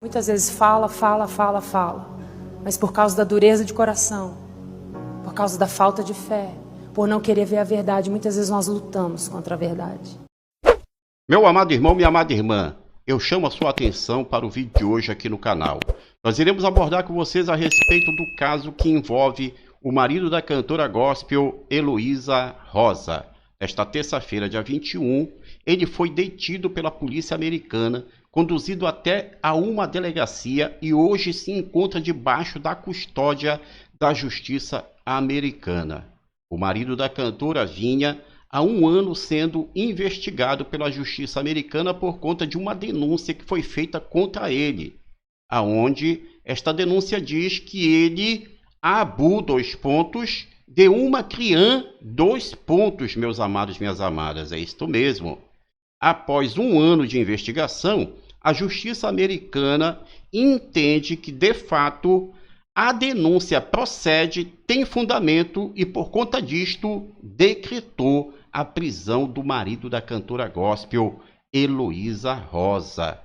Muitas vezes fala, mas por causa da dureza de coração, por causa da falta de fé, por não querer ver a verdade, muitas vezes nós lutamos contra a verdade. Meu amado irmão, minha amada irmã, eu chamo a sua atenção para o vídeo de hoje aqui no canal. Nós iremos abordar com vocês a respeito do caso que envolve o marido da cantora gospel Heloísa Rosa. Esta terça-feira, dia 21, ele foi detido pela polícia americana, conduzido até a uma delegacia e hoje se encontra debaixo da custódia da justiça americana. O marido da cantora vinha há um ano sendo investigado pela justiça americana por conta de uma denúncia que foi feita contra ele, aonde esta denúncia diz que ele de uma criança, meus amados, minhas amadas, é isto mesmo. Após um ano de investigação, a justiça americana entende que, de fato, a denúncia procede, tem fundamento e, por conta disto, decretou a prisão do marido da cantora gospel, Heloísa Rosa.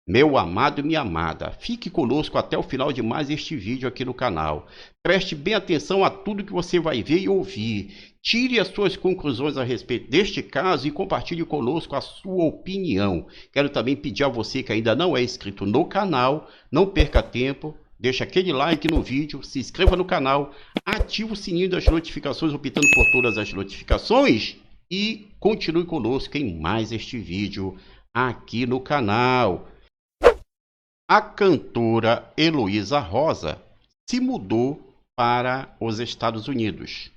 Meu amado e minha amada, fique conosco até o final de mais este vídeo aqui no canal. Preste bem atenção a tudo que você vai ver e ouvir. Tire as suas conclusões a respeito deste caso e compartilhe conosco a sua opinião. Quero também pedir a você que ainda não é inscrito no canal, não perca tempo. Deixa aquele like no vídeo, se inscreva no canal, ative o sininho das notificações, optando por todas as notificações e continue conosco em mais este vídeo aqui no canal. A cantora Heloísa Rosa se mudou para os Estados Unidos,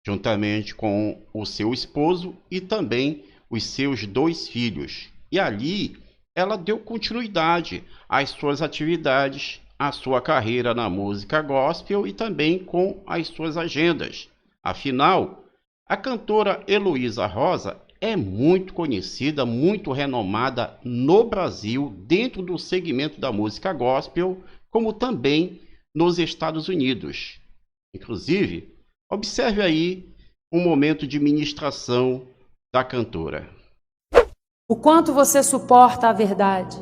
juntamente com o seu esposo e também os seus 2 filhos. E ali ela deu continuidade às suas atividades, à sua carreira na música gospel e também com as suas agendas. Afinal, a cantora Heloísa Rosa é muito conhecida, muito renomada no Brasil, dentro do segmento da música gospel, como também nos Estados Unidos. Inclusive, observe aí um momento de ministração da cantora. O quanto você suporta a verdade?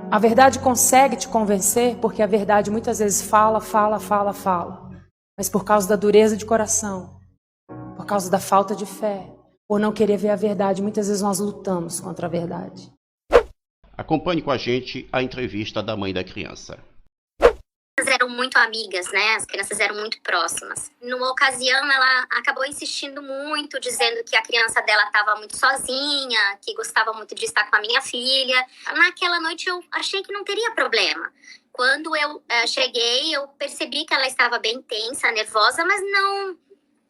A verdade consegue te convencer porque a verdade muitas vezes fala, mas por causa da dureza de coração, por causa da falta de fé, por não querer ver a verdade, muitas vezes nós lutamos contra a verdade. Acompanhe com a gente a entrevista da mãe da criança. Eram muito amigas, né? As crianças eram muito próximas. Numa ocasião, ela acabou insistindo muito, dizendo que a criança dela estava muito sozinha, que gostava muito de estar com a minha filha. Naquela noite, eu achei que não teria problema. Quando eu cheguei, eu percebi que ela estava bem tensa, nervosa, mas não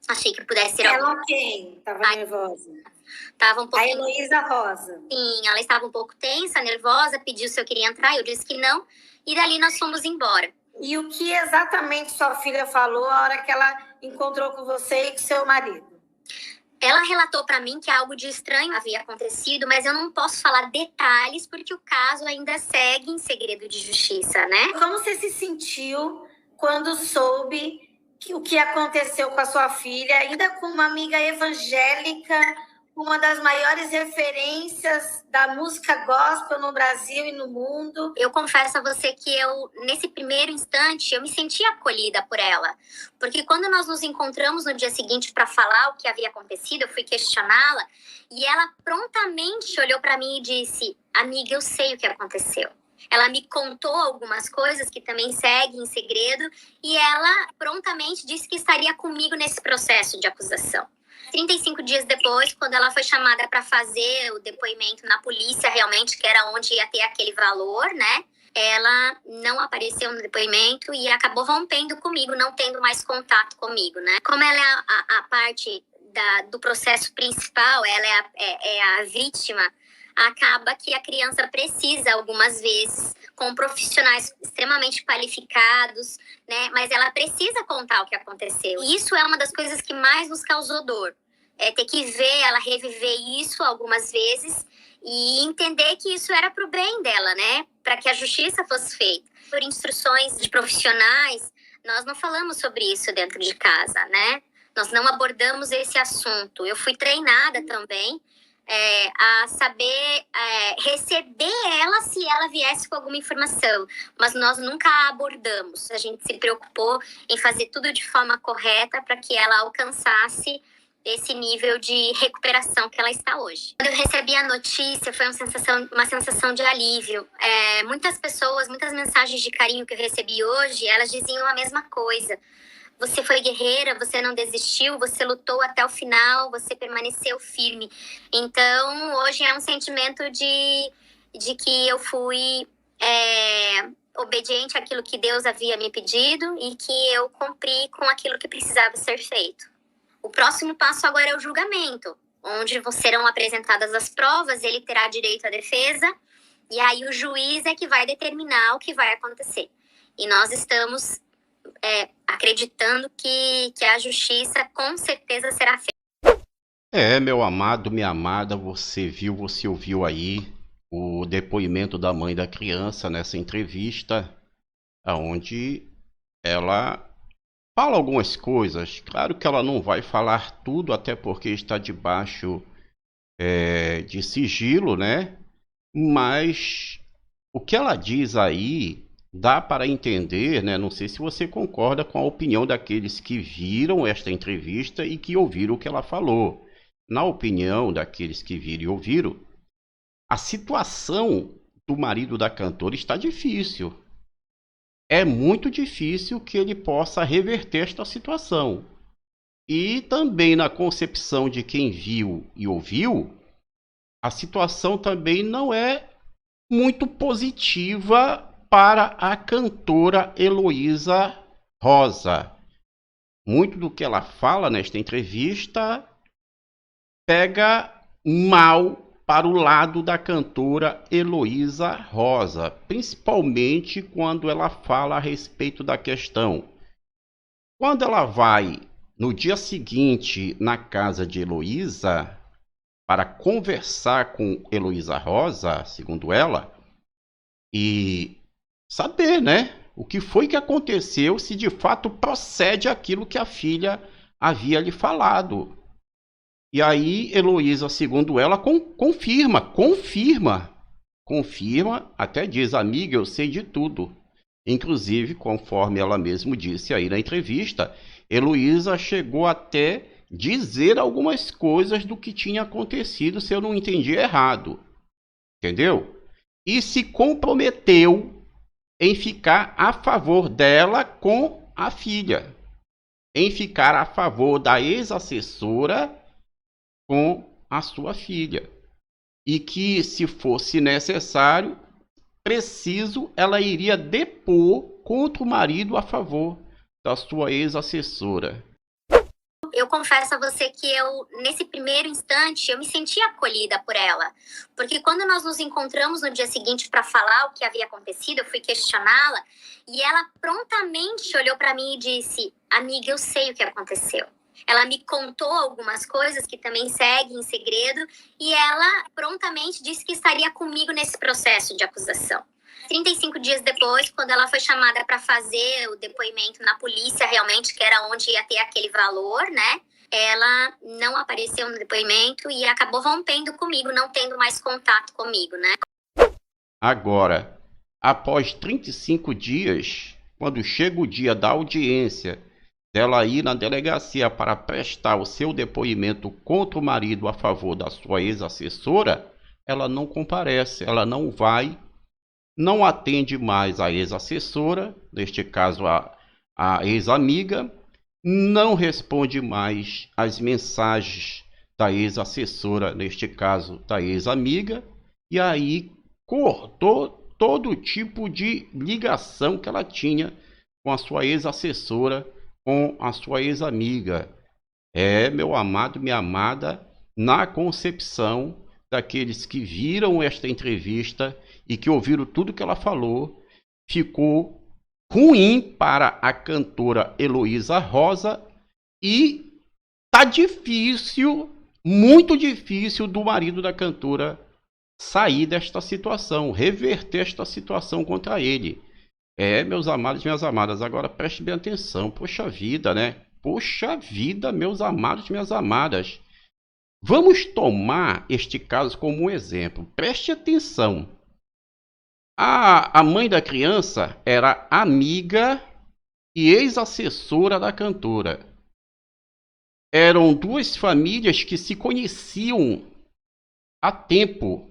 achei que pudesse ser ela quem estava nervosa? Tava um pouco... A Heloísa Rosa. Sim, ela estava um pouco tensa, nervosa, pediu se eu queria entrar, eu disse que não, e dali nós fomos embora. E o que exatamente sua filha falou a hora que ela encontrou com você e com seu marido? Ela relatou para mim que algo de estranho havia acontecido, mas eu não posso falar detalhes porque o caso ainda segue em segredo de justiça, né? Como você se sentiu quando soube o que aconteceu com a sua filha, ainda com uma amiga evangélica, uma das maiores referências da música gospel no Brasil e no mundo? Eu confesso a você que nesse primeiro instante, eu me senti acolhida por ela. Porque quando nós nos encontramos no dia seguinte para falar o que havia acontecido, eu fui questioná-la, e ela prontamente olhou para mim e disse: amiga, eu sei o que aconteceu. Ela me contou algumas coisas que também seguem em segredo, e ela prontamente disse que estaria comigo nesse processo de acusação. 35 dias depois, quando ela foi chamada para fazer o depoimento na polícia, realmente, que era onde ia ter aquele valor, né? Ela não apareceu no depoimento e acabou rompendo comigo, não tendo mais contato comigo, né? Como ela é a parte do processo principal, ela é a vítima, acaba que a criança precisa, algumas vezes, com profissionais extremamente qualificados, né? Mas ela precisa contar o que aconteceu. E isso é uma das coisas que mais nos causou dor. É ter que ver ela reviver isso algumas vezes e entender que isso era pro bem dela, né? Para que a justiça fosse feita. Por instruções de profissionais, nós não falamos sobre isso dentro de casa, né? Nós não abordamos esse assunto. Eu fui treinada também a saber receber ela se ela viesse com alguma informação, mas nós nunca a abordamos. A gente se preocupou em fazer tudo de forma correta para que ela alcançasse esse nível de recuperação que ela está hoje. Quando eu recebi a notícia, foi uma sensação de alívio. Muitas pessoas, muitas mensagens de carinho que eu recebi hoje, elas diziam a mesma coisa. Você foi guerreira, você não desistiu, você lutou até o final, você permaneceu firme. Então, hoje é um sentimento de que eu fui obediente àquilo que Deus havia me pedido e que eu cumpri com aquilo que precisava ser feito. O próximo passo agora é o julgamento, onde serão apresentadas as provas, ele terá direito à defesa, e aí o juiz é que vai determinar o que vai acontecer. E nós estamos acreditando que a justiça com certeza será feita. Meu amado, minha amada, você ouviu aí o depoimento da mãe da criança nessa entrevista, onde ela fala algumas coisas. Claro que ela não vai falar tudo, até porque está debaixo de sigilo, né? Mas o que ela diz aí dá para entender, né? Não sei se você concorda com a opinião daqueles que viram esta entrevista e que ouviram o que ela falou. Na opinião daqueles que viram e ouviram, a situação do marido da cantora está difícil. É muito difícil que ele possa reverter esta situação. E também na concepção de quem viu e ouviu, a situação também não é muito positiva para a cantora Heloísa Rosa. Muito do que ela fala nesta entrevista pega mal para o lado da cantora Heloísa Rosa, principalmente quando ela fala a respeito da questão. Quando ela vai no dia seguinte na casa de Heloísa para conversar com Heloísa Rosa, segundo ela, e saber, né, o que foi que aconteceu, se de fato procede aquilo que a filha havia lhe falado. E aí Heloísa, segundo ela, confirma, até diz: amiga, eu sei de tudo. Inclusive, conforme ela mesma disse aí na entrevista, Heloísa chegou até dizer algumas coisas do que tinha acontecido, se eu não entendi errado. Entendeu? E se comprometeu em ficar a favor dela com a filha, em ficar a favor da ex-assessora com a sua filha, e que, se fosse necessário, preciso, ela iria depor contra o marido a favor da sua ex-assessora. Eu confesso a você que nesse primeiro instante, eu me senti acolhida por ela. Porque quando nós nos encontramos no dia seguinte para falar o que havia acontecido, eu fui questioná-la, e ela prontamente olhou para mim e disse: amiga, eu sei o que aconteceu. Ela me contou algumas coisas que também seguem em segredo, e ela prontamente disse que estaria comigo nesse processo de acusação. 35 dias depois, quando ela foi chamada para fazer o depoimento na polícia, realmente, que era onde ia ter aquele valor, né? Ela não apareceu no depoimento e acabou rompendo comigo, não tendo mais contato comigo, né? Agora, após 35 dias, quando chega o dia da audiência, dela ir na delegacia para prestar o seu depoimento contra o marido a favor da sua ex-assessora, ela não comparece, ela não vai, não atende mais a ex-assessora, neste caso a ex-amiga, não responde mais às mensagens da ex-assessora, neste caso da ex-amiga, e aí cortou todo tipo de ligação que ela tinha com a sua ex-assessora, com a sua ex-amiga. Meu amado, minha amada, na concepção daqueles que viram esta entrevista e que ouviram tudo que ela falou, ficou ruim para a cantora Heloísa Rosa, e tá difícil, muito difícil, do marido da cantora sair desta situação, reverter esta situação contra ele. Meus amados e minhas amadas, agora preste bem atenção. Poxa vida, né? Poxa vida, meus amados e minhas amadas. Vamos tomar este caso como um exemplo. Preste atenção. A mãe da criança era amiga e ex-assessora da cantora. Eram duas famílias que se conheciam há tempo.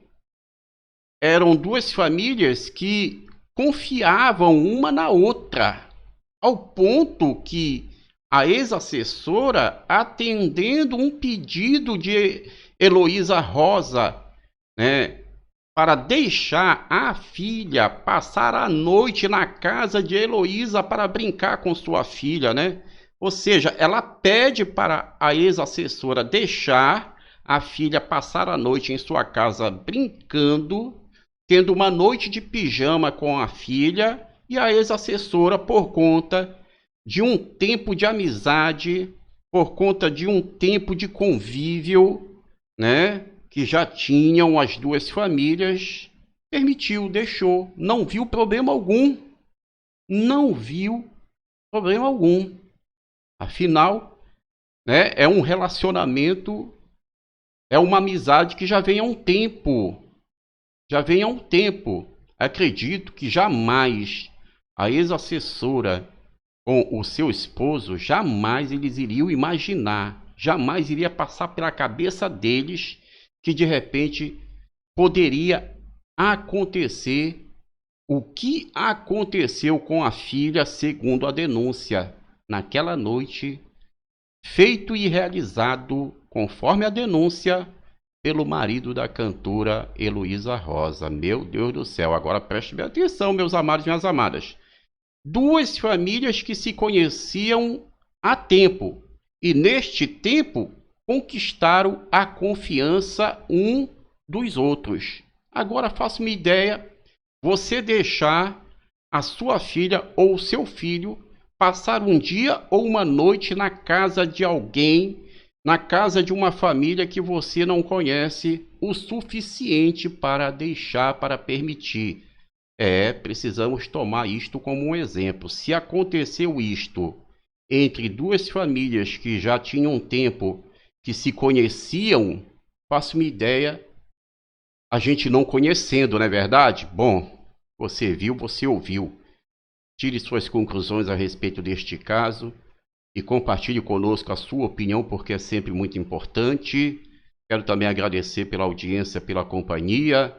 Eram duas famílias que confiavam uma na outra, ao ponto que a ex-assessora, atendendo um pedido de Heloísa Rosa, né, para deixar a filha passar a noite na casa de Heloísa para brincar com sua filha, né? Ou seja, ela pede para a ex-assessora deixar a filha passar a noite em sua casa brincando, tendo uma noite de pijama com a filha, e a ex-assessora, por conta de um tempo de amizade, por conta de um tempo de convívio, né, que já tinham as duas famílias, permitiu, deixou, não viu problema algum. Não viu problema algum. Afinal, né, é um relacionamento, é uma amizade que já vem há um tempo. Já vem há um tempo. Acredito que jamais a ex-assessora com o seu esposo, jamais eles iriam imaginar, jamais iria passar pela cabeça deles que de repente poderia acontecer o que aconteceu com a filha, segundo a denúncia, naquela noite, feito e realizado, conforme a denúncia, pelo marido da cantora Heloísa Rosa. Meu Deus do céu, agora preste bem atenção, meus amados e minhas amadas. Duas famílias que se conheciam há tempo e neste tempo conquistaram a confiança um dos outros. Agora faça uma ideia, você deixar a sua filha ou o seu filho passar um dia ou uma noite na casa de alguém, na casa de uma família que você não conhece o suficiente para deixar, para permitir. Precisamos tomar isto como um exemplo. Se aconteceu isto entre duas famílias que já tinham um tempo que se conheciam, faço uma ideia, a gente não conhecendo, não é verdade? Bom, você viu, você ouviu. Tire suas conclusões a respeito deste caso e compartilhe conosco a sua opinião, porque é sempre muito importante. Quero também agradecer pela audiência, pela companhia.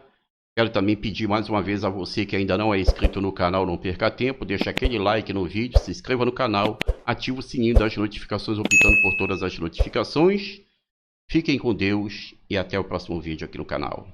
Quero também pedir mais uma vez a você que ainda não é inscrito no canal, não perca tempo, deixa aquele like no vídeo, se inscreva no canal, ative o sininho das notificações, optando por todas as notificações. Fiquem com Deus e até o próximo vídeo aqui no canal.